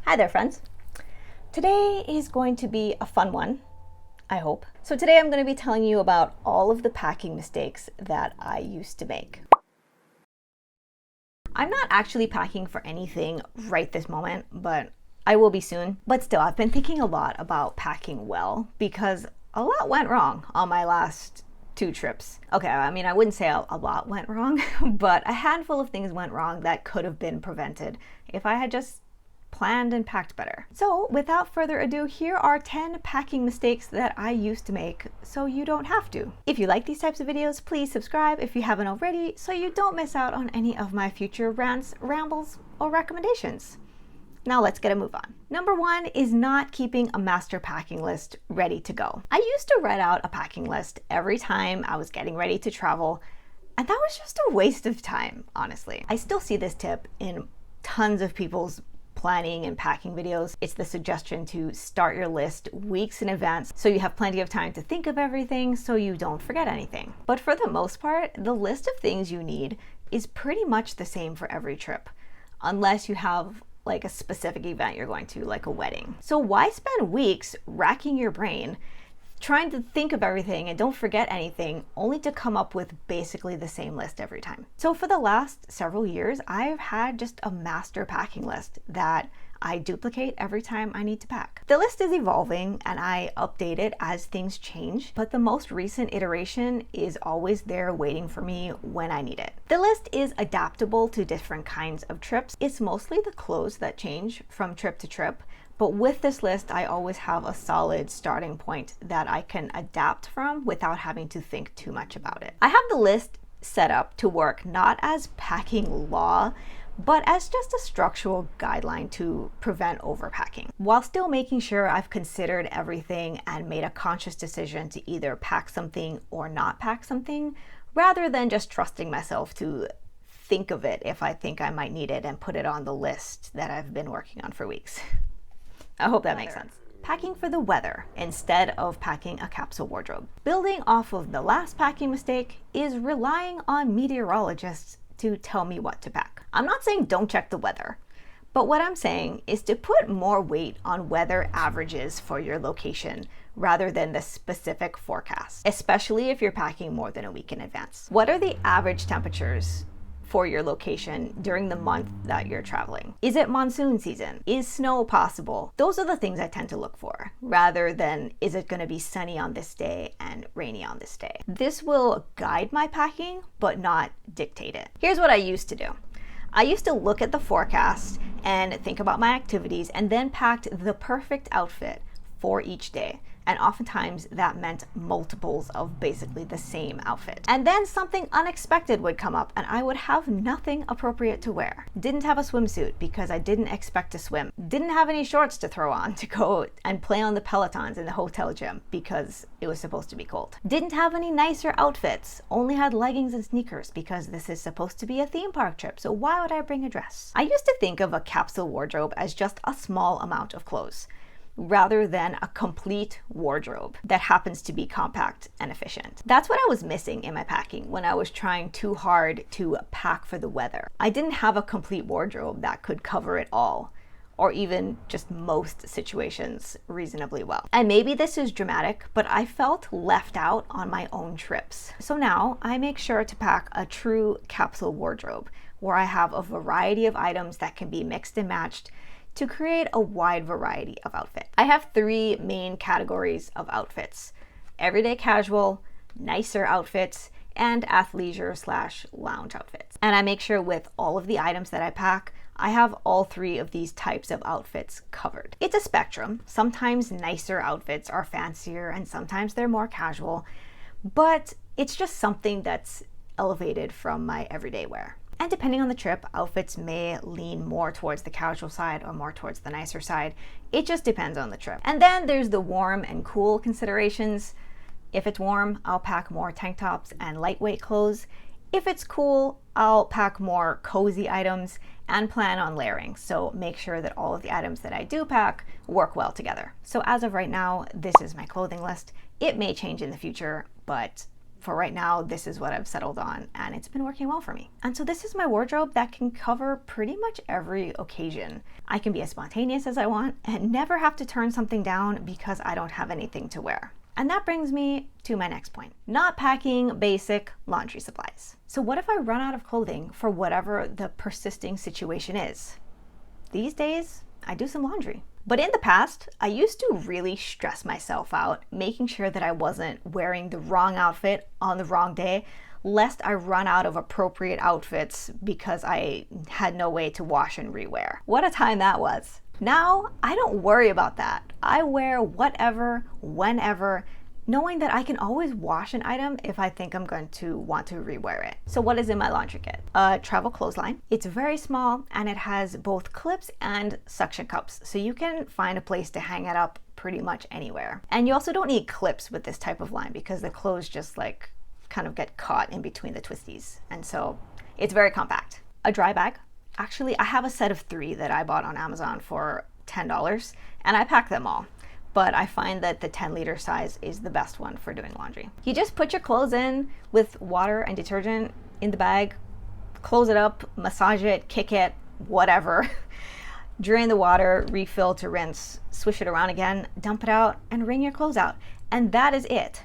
Hi there, friends. Today is going to be a fun one, I hope. So today I'm going to be telling you about all of the packing mistakes that I used to make. I'm not actually packing for anything right this moment, but I will be soon. But still, I've been thinking a lot about packing well because a lot went wrong on my last 2 trips. Okay, I mean, I wouldn't say a lot went wrong, but a handful of things went wrong that could have been prevented if I had just planned and packed better. So without further ado, here are 10 packing mistakes that I used to make so you don't have to. If you like these types of videos, please subscribe if you haven't already so you don't miss out on any of my future rants, rambles, or recommendations. Now let's get a move on. Number 1 is not keeping a master packing list ready to go. I used to write out a packing list every time I was getting ready to travel, and that was just a waste of time, honestly. I still see this tip in tons of people's planning and packing videos. It's the suggestion to start your list weeks in advance so you have plenty of time to think of everything so you don't forget anything. But for the most part, the list of things you need is pretty much the same for every trip, unless you have like a specific event you're going to, like a wedding. So why spend weeks racking your brain trying to think of everything and don't forget anything only to come up with basically the same list every time? So for the last several years, I've had just a master packing list that I duplicate every time I need to pack. The list is evolving and I update it as things change, but the most recent iteration is always there waiting for me when I need it. The list is adaptable to different kinds of trips. It's mostly the clothes that change from trip to trip, but with this list, I always have a solid starting point that I can adapt from without having to think too much about it. I have the list set up to work not as packing law, but as just a structural guideline to prevent overpacking, while still making sure I've considered everything and made a conscious decision to either pack something or not pack something, rather than just trusting myself to think of it if I think I might need it and put it on the list that I've been working on for weeks. I hope that makes sense. Packing for the weather instead of packing a capsule wardrobe. Building off of the last packing mistake is relying on meteorologists to tell me what to pack. I'm not saying don't check the weather, but what I'm saying is to put more weight on weather averages for your location rather than the specific forecast, especially if you're packing more than a week in advance. What are the average temperatures for your location during the month that you're traveling? Is it monsoon season? Is snow possible? Those are the things I tend to look for, rather than is it going to be sunny on this day and rainy on this day. This will guide my packing, but not dictate it. Here's what I used to do. I used to look at the forecast and think about my activities and then packed the perfect outfit for each day. And oftentimes that meant multiples of basically the same outfit. And then something unexpected would come up and I would have nothing appropriate to wear. Didn't have a swimsuit because I didn't expect to swim. Didn't have any shorts to throw on to go and play on the Pelotons in the hotel gym because it was supposed to be cold. Didn't have any nicer outfits. Only had leggings and sneakers because this is supposed to be a theme park trip, so why would I bring a dress? I used to think of a capsule wardrobe as just a small amount of clothes, rather than a complete wardrobe that happens to be compact and efficient. That's what I was missing in my packing when I was trying too hard to pack for the weather. I didn't have a complete wardrobe that could cover it all, or even just most situations reasonably well. And maybe this is dramatic, but I felt left out on my own trips. So now I make sure to pack a true capsule wardrobe where I have a variety of items that can be mixed and matched to create a wide variety of outfits. I have 3 main categories of outfits: everyday casual, nicer outfits, and athleisure/lounge outfits. And I make sure with all of the items that I pack, I have all 3 of these types of outfits covered. It's a spectrum. Sometimes nicer outfits are fancier and sometimes they're more casual, but it's just something that's elevated from my everyday wear. And depending on the trip, outfits may lean more towards the casual side or more towards the nicer side. It just depends on the trip. And then there's the warm and cool considerations. If it's warm, I'll pack more tank tops and lightweight clothes. If it's cool, I'll pack more cozy items and plan on layering. So make sure that all of the items that I do pack work well together. So as of right now, this is my clothing list. It may change in the future, but for right now, this is what I've settled on, and it's been working well for me. And so this is my wardrobe that can cover pretty much every occasion. I can be as spontaneous as I want and never have to turn something down because I don't have anything to wear. And that brings me to my next point, not packing basic laundry supplies. So what if I run out of clothing for whatever the persisting situation is? These days, I do some laundry. But in the past, I used to really stress myself out, making sure that I wasn't wearing the wrong outfit on the wrong day, lest I run out of appropriate outfits because I had no way to wash and rewear. What a time that was. Now, I don't worry about that. I wear whatever, whenever, knowing that I can always wash an item if I think I'm going to want to rewear it. So what is in my laundry kit? A travel clothesline. It's very small and it has both clips and suction cups. So you can find a place to hang it up pretty much anywhere. And you also don't need clips with this type of line because the clothes just like kind of get caught in between the twisties. And so it's very compact. A dry bag. Actually, I have a set of 3 that I bought on Amazon for $10 and I pack them all. But I find that the 10-liter size is the best one for doing laundry. You just put your clothes in with water and detergent in the bag, close it up, massage it, kick it, whatever. Drain the water, refill to rinse, swish it around again, dump it out, and wring your clothes out. And that is it.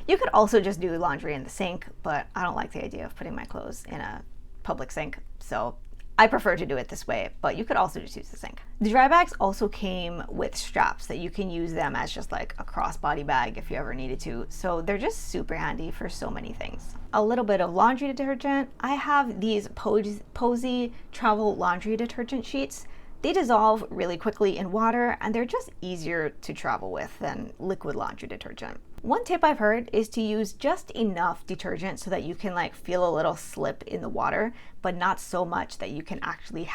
You could also just do laundry in the sink, but I don't like the idea of putting my clothes in a public sink, so I prefer to do it this way, but you could also just use the sink. The dry bags also came with straps that you can use them as just like a crossbody bag if you ever needed to. So they're just super handy for so many things. A little bit of laundry detergent. I have these Posy travel laundry detergent sheets. They dissolve really quickly in water and they're just easier to travel with than liquid laundry detergent. One tip I've heard is to use just enough detergent so that you can like feel a little slip in the water, but not so much that you can actually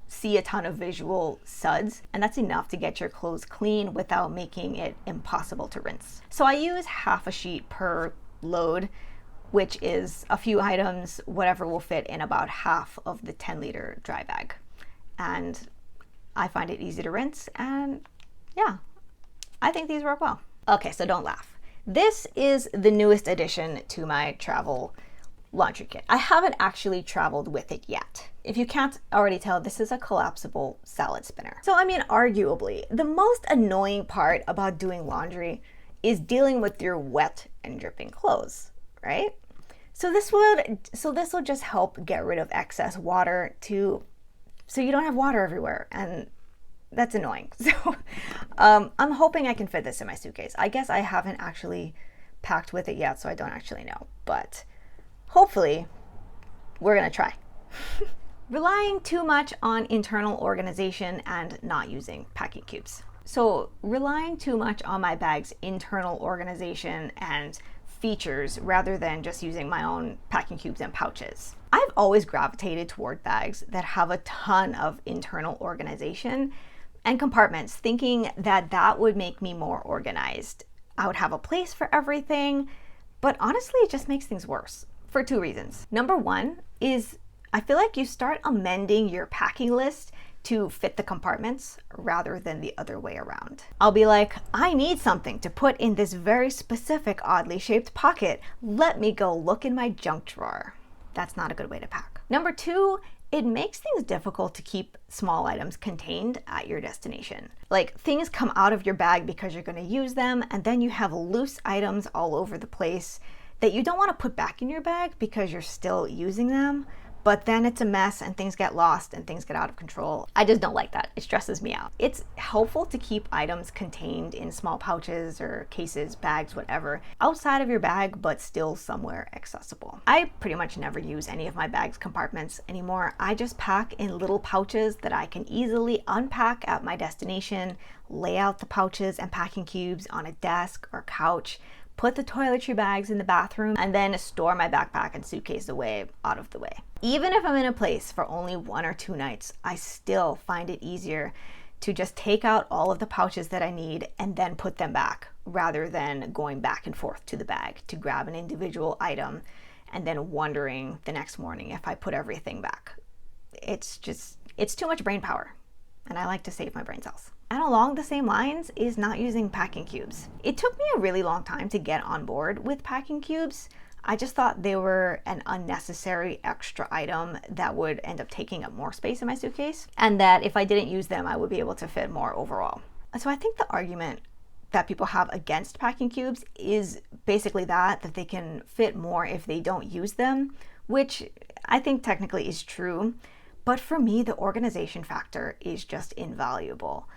see a ton of visual suds. And that's enough to get your clothes clean without making it impossible to rinse. So I use half a sheet per load, which is a few items, whatever will fit in about half of the 10-liter dry bag. And I find it easy to rinse, and yeah, I think these work well. Okay, so don't laugh. This is the newest addition to my travel laundry kit. I haven't actually traveled with it yet. If you can't already tell, this is a collapsible salad spinner. So I mean, arguably, the most annoying part about doing laundry is dealing with your wet and dripping clothes, right? So this will just help get rid of excess water so you don't have water everywhere, and that's annoying. So I'm hoping I can fit this in my suitcase. I guess I haven't actually packed with it yet, so I don't actually know, but hopefully we're gonna try. Relying too much on internal organization and not using packing cubes. So relying too much on my bag's internal organization and features rather than just using my own packing cubes and pouches. I've always gravitated toward bags that have a ton of internal organization and compartments, thinking that that would make me more organized. I would have a place for everything, but honestly, it just makes things worse for 2 reasons. Number 1 is I feel like you start amending your packing list to fit the compartments rather than the other way around. I'll be like, I need something to put in this very specific oddly shaped pocket. Let me go look in my junk drawer. That's not a good way to pack. Number 2, it makes things difficult to keep small items contained at your destination. Like things come out of your bag because you're going to use them, and then you have loose items all over the place that you don't want to put back in your bag because you're still using them. But then it's a mess and things get lost and things get out of control. I just don't like that. It stresses me out. It's helpful to keep items contained in small pouches or cases, bags, whatever, outside of your bag, but still somewhere accessible. I pretty much never use any of my bag's compartments anymore. I just pack in little pouches that I can easily unpack at my destination, lay out the pouches and packing cubes on a desk or couch, put the toiletry bags in the bathroom, and then store my backpack and suitcase away out of the way. Even if I'm in a place for only 1 or 2 nights, I still find it easier to just take out all of the pouches that I need and then put them back, rather than going back and forth to the bag to grab an individual item and then wondering the next morning if I put everything back. It's too much brain power, and I like to save my brain cells. And along the same lines is not using packing cubes. It took me a really long time to get on board with packing cubes. I just thought they were an unnecessary extra item that would end up taking up more space in my suitcase, and that if I didn't use them, I would be able to fit more overall. So I think the argument that people have against packing cubes is basically that they can fit more if they don't use them, which I think technically is true. But for me, the organization factor is just invaluable.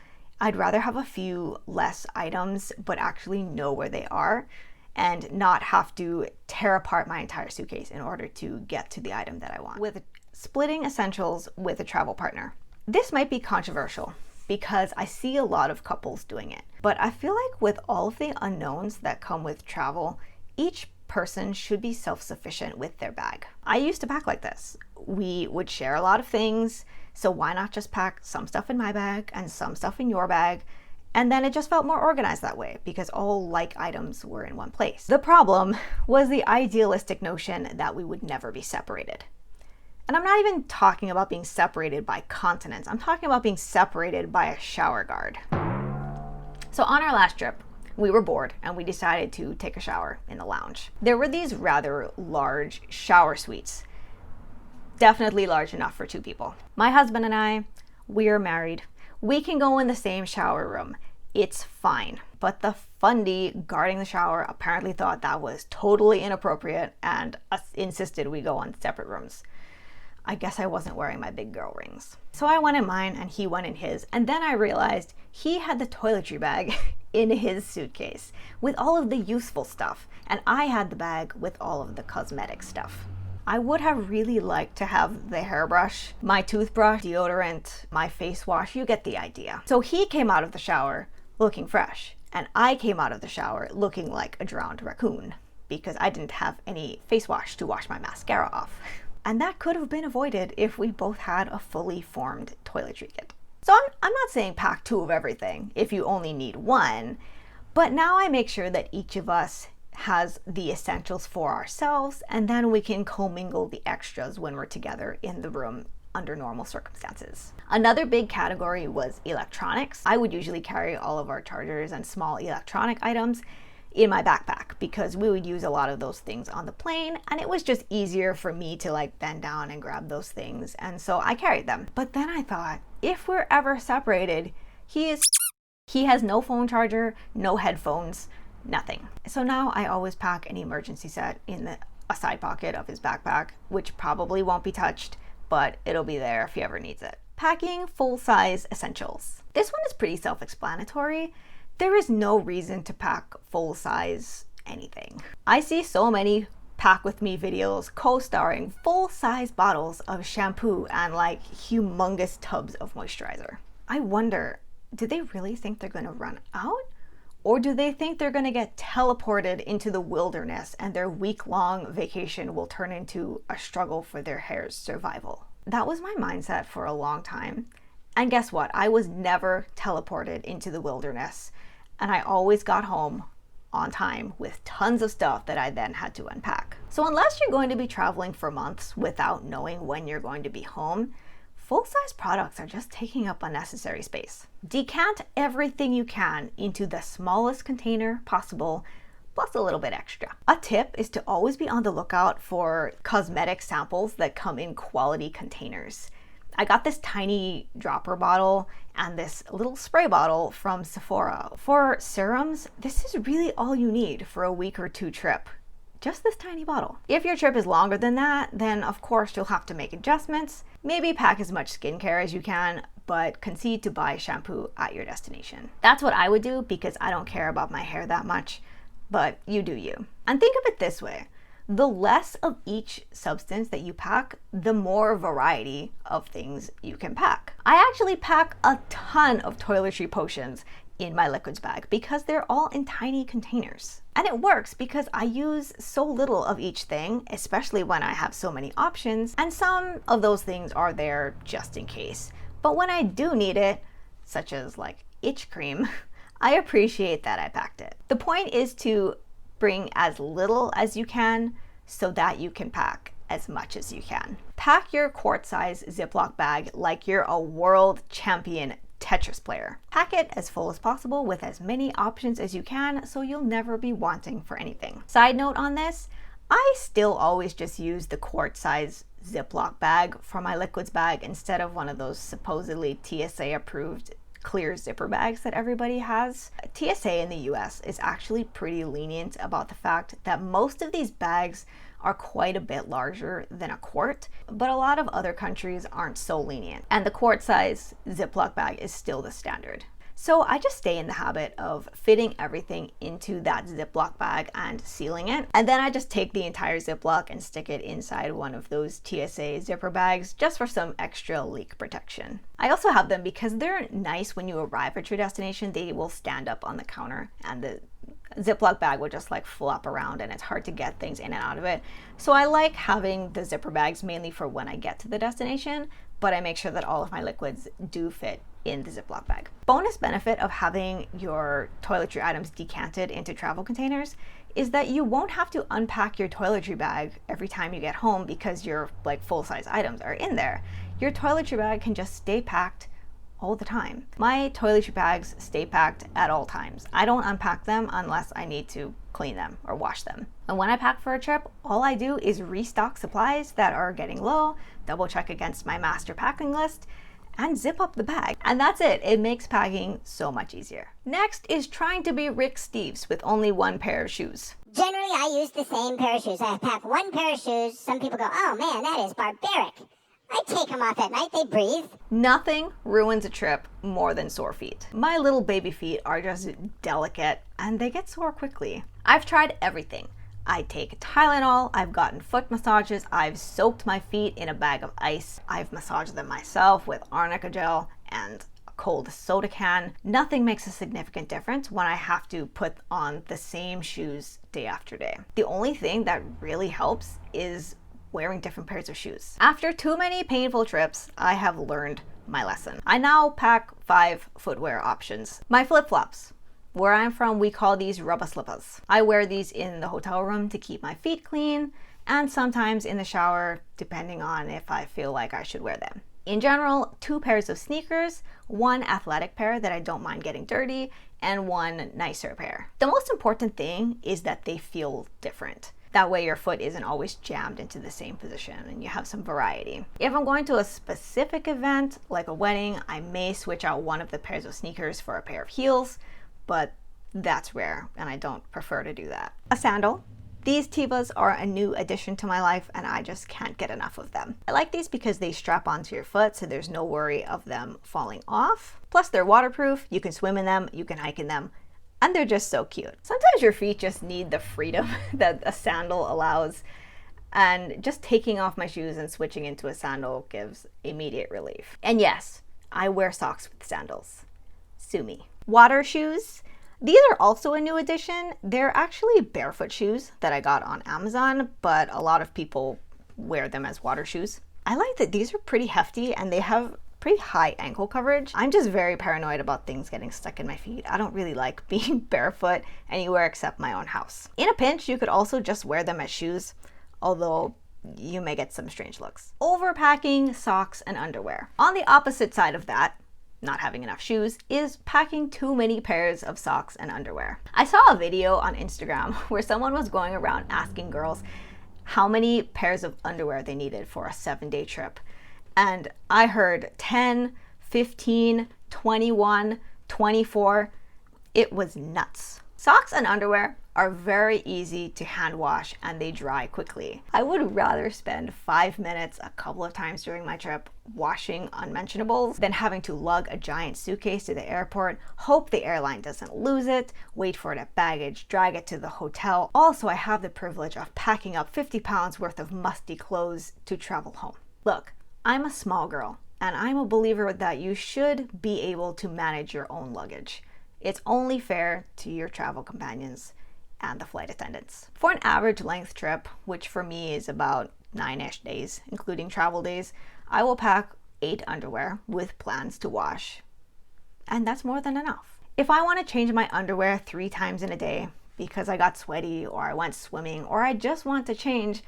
I'd rather have a few less items, but actually know where they are and not have to tear apart my entire suitcase in order to get to the item that I want. With splitting essentials with a travel partner, this might be controversial because I see a lot of couples doing it. But I feel like with all of the unknowns that come with travel, each person should be self-sufficient with their bag. I used to pack like this. We would share a lot of things, so why not just pack some stuff in my bag and some stuff in your bag? And then it just felt more organized that way because all like items were in one place. The problem was the idealistic notion that we would never be separated. And I'm not even talking about being separated by continents. I'm talking about being separated by a shower guard. So on our last trip, we were bored and we decided to take a shower in the lounge. There were these rather large shower suites, definitely large enough for 2 people. My husband and I, we are married. We can go in the same shower room. It's fine. But the fundy guarding the shower apparently thought that was totally inappropriate and insisted we go on separate rooms. I guess I wasn't wearing my big girl rings. So I went in mine and he went in his, and then I realized he had the toiletry bag in his suitcase with all of the useful stuff, and I had the bag with all of the cosmetic stuff. I would have really liked to have the hairbrush, my toothbrush, deodorant, my face wash, you get the idea. So he came out of the shower looking fresh, and I came out of the shower looking like a drowned raccoon because I didn't have any face wash to wash my mascara off. And that could have been avoided if we both had a fully formed toiletry kit. So I'm not saying pack 2 of everything if you only need 1, but now I make sure that each of us has the essentials for ourselves, and then we can commingle the extras when we're together in the room under normal circumstances. Another big category was electronics. I would usually carry all of our chargers and small electronic items in my backpack because we would use a lot of those things on the plane, and it was just easier for me to like bend down and grab those things, and so I carried them. But then I thought, if we're ever separated, he has no phone charger, no headphones, nothing. So now I always pack an emergency set in a side pocket of his backpack, which probably won't be touched, but it'll be there if he ever needs it. Packing full-size essentials. This one is pretty self-explanatory. There is no reason to pack full-size anything. I see so many pack with me videos co-starring full-size bottles of shampoo and like humongous tubs of moisturizer. I wonder, do they really think they're gonna run out? Or do they think they're gonna get teleported into the wilderness and their week-long vacation will turn into a struggle for their hair's survival? That was my mindset for a long time. And guess what? I was never teleported into the wilderness, and I always got home on time with tons of stuff that I then had to unpack. So unless you're going to be traveling for months without knowing when you're going to be home, full-size products are just taking up unnecessary space. Decant everything you can into the smallest container possible, plus a little bit extra. A tip is to always be on the lookout for cosmetic samples that come in quality containers. I got this tiny dropper bottle and this little spray bottle from Sephora. For serums, this is really all you need for a week or 2 trip. Just this tiny bottle. If your trip is longer than that, then of course you'll have to make adjustments. Maybe pack as much skincare as you can, but concede to buy shampoo at your destination. That's what I would do because I don't care about my hair that much, but you do you. And think of it this way. The less of each substance that you pack, the more variety of things you can pack. I actually pack a ton of toiletry potions in my liquids bag because they're all in tiny containers. And it works because I use so little of each thing, especially when I have so many options, and some of those things are there just in case. But when I do need it, such as like itch cream, I appreciate that I packed it. The point is to bring as little as you can so that you can pack as much as you can. Pack your quart-size Ziploc bag like you're a world champion Tetris player. Pack it as full as possible with as many options as you can so you'll never be wanting for anything. Side note on this, I still always just use the quart size Ziploc bag for my liquids bag instead of one of those supposedly TSA approved clear zipper bags that everybody has. TSA in the US is actually pretty lenient about the fact that most of these bags are quite a bit larger than a quart, but a lot of other countries aren't so lenient, and the quart size Ziploc bag is still the standard. So I just stay in the habit of fitting everything into that Ziploc bag and sealing it. And then I just take the entire Ziploc and stick it inside one of those TSA zipper bags just for some extra leak protection. I also have them because they're nice when you arrive at your destination. They will stand up on the counter and the Ziploc bag will just like flop around and it's hard to get things in and out of it. So I like having the zipper bags mainly for when I get to the destination, but I make sure that all of my liquids do fit in the Ziploc bag. Bonus benefit of having your toiletry items decanted into travel containers is that you won't have to unpack your toiletry bag every time you get home because your like full-size items are in there. Your toiletry bag can just stay packed all the time. My toiletry bags stay packed at all times. I don't unpack them unless I need to clean them or wash them. And when I pack for a trip, all I do is restock supplies that are getting low, double check against my master packing list, and zip up the bag. And that's it. It makes packing so much easier. Next is trying to be Rick Steves with only one pair of shoes. Generally, I use the same pair of shoes. I pack one pair of shoes. Some people go, oh man, that is barbaric. I take them off at night, they breathe. Nothing ruins a trip more than sore feet. My little baby feet are just delicate and they get sore quickly. I've tried everything. I take Tylenol, I've gotten foot massages, I've soaked my feet in a bag of ice, I've massaged them myself with arnica gel and a cold soda can. Nothing makes a significant difference when I have to put on the same shoes day after day. The only thing that really helps is wearing different pairs of shoes. After too many painful trips, I have learned my lesson. I now pack 5 footwear options. My flip-flops. Where I'm from, we call these rubber slippers. I wear these in the hotel room to keep my feet clean and sometimes in the shower, depending on if I feel like I should wear them. In general, 2 pairs of sneakers, 1 athletic pair that I don't mind getting dirty, and 1 nicer pair. The most important thing is that they feel different. That way your foot isn't always jammed into the same position and you have some variety. If I'm going to a specific event, like a wedding, I may switch out one of the pairs of sneakers for a pair of heels, but that's rare and I don't prefer to do that. A sandal. These Tevas are a new addition to my life and I just can't get enough of them. I like these because they strap onto your foot so there's no worry of them falling off. Plus they're waterproof, you can swim in them, you can hike in them, and they're just so cute. Sometimes your feet just need the freedom that a sandal allows, and just taking off my shoes and switching into a sandal gives immediate relief. And yes, I wear socks with sandals. Sue me. Water shoes. These are also a new addition. They're actually barefoot shoes that I got on Amazon, but a lot of people wear them as water shoes. I like that these are pretty hefty and they have pretty high ankle coverage. I'm just very paranoid about things getting stuck in my feet. I don't really like being barefoot anywhere except my own house. In a pinch, you could also just wear them as shoes, although you may get some strange looks. Overpacking socks and underwear. On the opposite side of that, not having enough shoes, is packing too many pairs of socks and underwear. I saw a video on Instagram where someone was going around asking girls how many pairs of underwear they needed for a 7-day trip. And I heard 10, 15, 21, 24. It was nuts. Socks and underwear are very easy to hand wash and they dry quickly. I would rather spend 5 minutes a couple of times during my trip washing unmentionables than having to lug a giant suitcase to the airport, hope the airline doesn't lose it, wait for it at baggage, drag it to the hotel. Also, I have the privilege of packing up 50 pounds worth of musty clothes to travel home. Look, I'm a small girl, and I'm a believer that you should be able to manage your own luggage. It's only fair to your travel companions and the flight attendants. For an average length trip, which for me is about 9-ish days, including travel days, I will pack 8 underwear with plans to wash, and that's more than enough. If I want to change my underwear 3 times in a day because I got sweaty or I went swimming or I just want to change,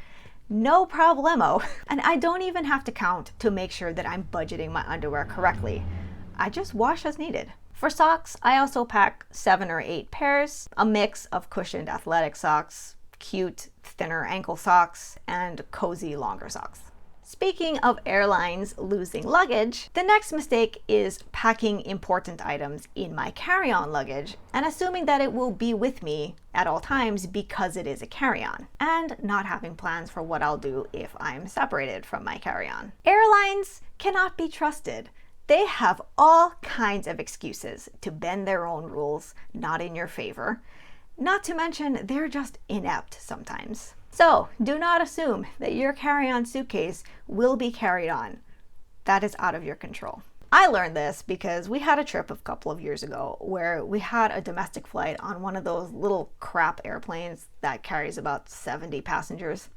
no problemo. And I don't even have to count to make sure that I'm budgeting my underwear correctly. I just wash as needed. For socks, I also pack 7 or 8 pairs, a mix of cushioned athletic socks, cute, thinner ankle socks and cozy, longer socks. Speaking of airlines losing luggage, the next mistake is packing important items in my carry-on luggage and assuming that it will be with me at all times because it is a carry-on, and not having plans for what I'll do if I'm separated from my carry-on. Airlines cannot be trusted. They have all kinds of excuses to bend their own rules, not in your favor. Not to mention, they're just inept sometimes. So do not assume that your carry-on suitcase will be carried on. That is out of your control. I learned this because we had a trip a couple of years ago where we had a domestic flight on one of those little crap airplanes that carries about 70 passengers.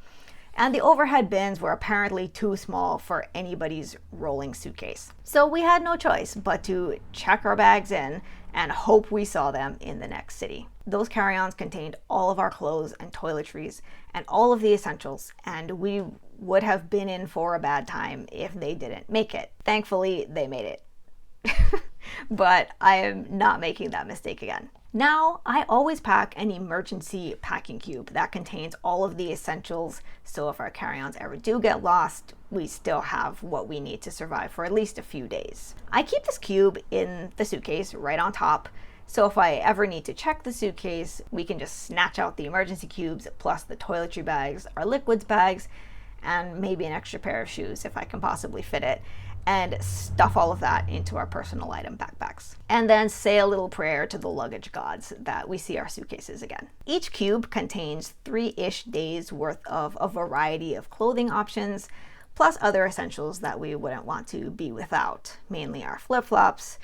And the overhead bins were apparently too small for anybody's rolling suitcase. So we had no choice but to check our bags in and hope we saw them in the next city. Those carry-ons contained all of our clothes and toiletries and all of the essentials, and we would have been in for a bad time if they didn't make it. Thankfully, they made it. But I am not making that mistake again. Now, I always pack an emergency packing cube that contains all of the essentials, so if our carry-ons ever do get lost, we still have what we need to survive for at least a few days. I keep this cube in the suitcase right on top, so if I ever need to check the suitcase, we can just snatch out the emergency cubes plus the toiletry bags, our liquids bags, and maybe an extra pair of shoes if I can possibly fit it, and stuff all of that into our personal item backpacks. And then say a little prayer to the luggage gods that we see our suitcases again. Each cube contains 3-ish days worth of a variety of clothing options, plus other essentials that we wouldn't want to be without, mainly our flip-flops,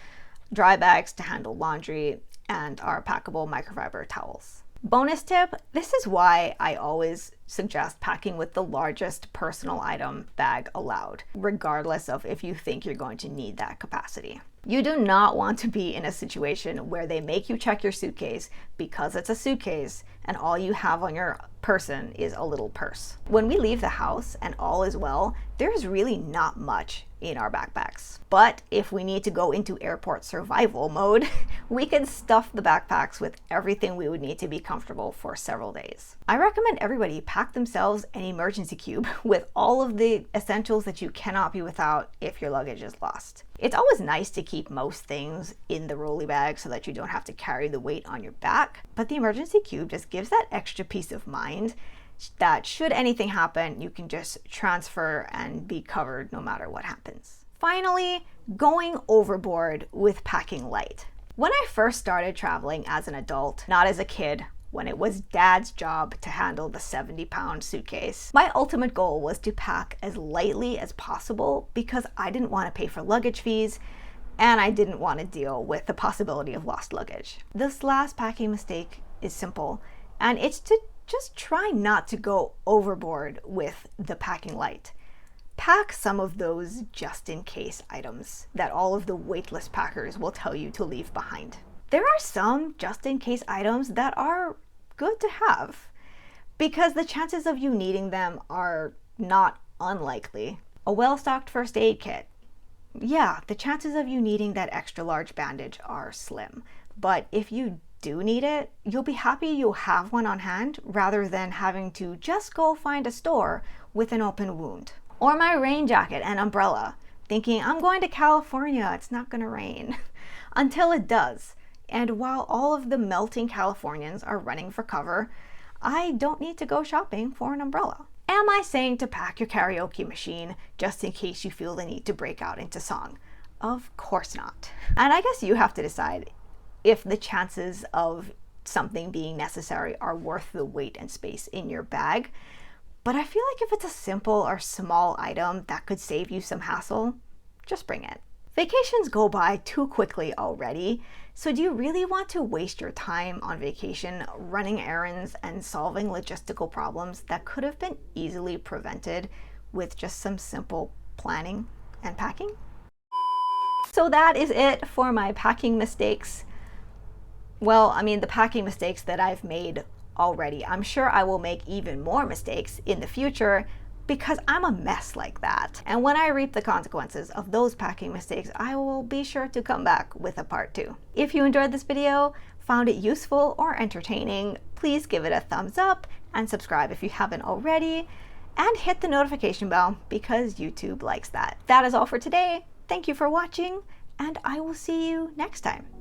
dry bags to handle laundry, and our packable microfiber towels. Bonus tip, this is why I always suggest packing with the largest personal item bag allowed, regardless of if you think you're going to need that capacity. You do not want to be in a situation where they make you check your suitcase because it's a suitcase and all you have on your person is a little purse. When we leave the house and all is well, there's really not much in our backpacks. But if we need to go into airport survival mode, we can stuff the backpacks with everything we would need to be comfortable for several days. I recommend everybody pack themselves an emergency cube with all of the essentials that you cannot be without if your luggage is lost. It's always nice to keep most things in the rolly bag so that you don't have to carry the weight on your back, but the emergency cube just gives that extra peace of mind that should anything happen, you can just transfer and be covered no matter what happens. Finally, going overboard with packing light. When I first started traveling as an adult, not as a kid, when it was Dad's job to handle the 70-pound suitcase, my ultimate goal was to pack as lightly as possible because I didn't want to pay for luggage fees and I didn't want to deal with the possibility of lost luggage. This last packing mistake is simple, and it's to just try not to go overboard with the packing light. Pack some of those just-in-case items that all of the weightless packers will tell you to leave behind. There are some just-in-case items that are good to have because the chances of you needing them are not unlikely. A well-stocked first aid kit. Yeah, the chances of you needing that extra large bandage are slim, but if you do need it, you'll be happy you have one on hand rather than having to just go find a store with an open wound. Or my rain jacket and umbrella, thinking I'm going to California, it's not gonna rain, until it does. And while all of the melting Californians are running for cover, I don't need to go shopping for an umbrella. Am I saying to pack your karaoke machine just in case you feel the need to break out into song? Of course not. And I guess you have to decide if the chances of something being necessary are worth the weight and space in your bag. But I feel like if it's a simple or small item that could save you some hassle, just bring it. Vacations go by too quickly already, so do you really want to waste your time on vacation running errands and solving logistical problems that could have been easily prevented with just some simple planning and packing? So that is it for my packing mistakes. Well, I mean, the packing mistakes that I've made already. I'm sure I will make even more mistakes in the future because I'm a mess like that. And when I reap the consequences of those packing mistakes, I will be sure to come back with a part 2. If you enjoyed this video, found it useful or entertaining, please give it a thumbs up and subscribe if you haven't already, and hit the notification bell because YouTube likes that. That is all for today. Thank you for watching, and I will see you next time.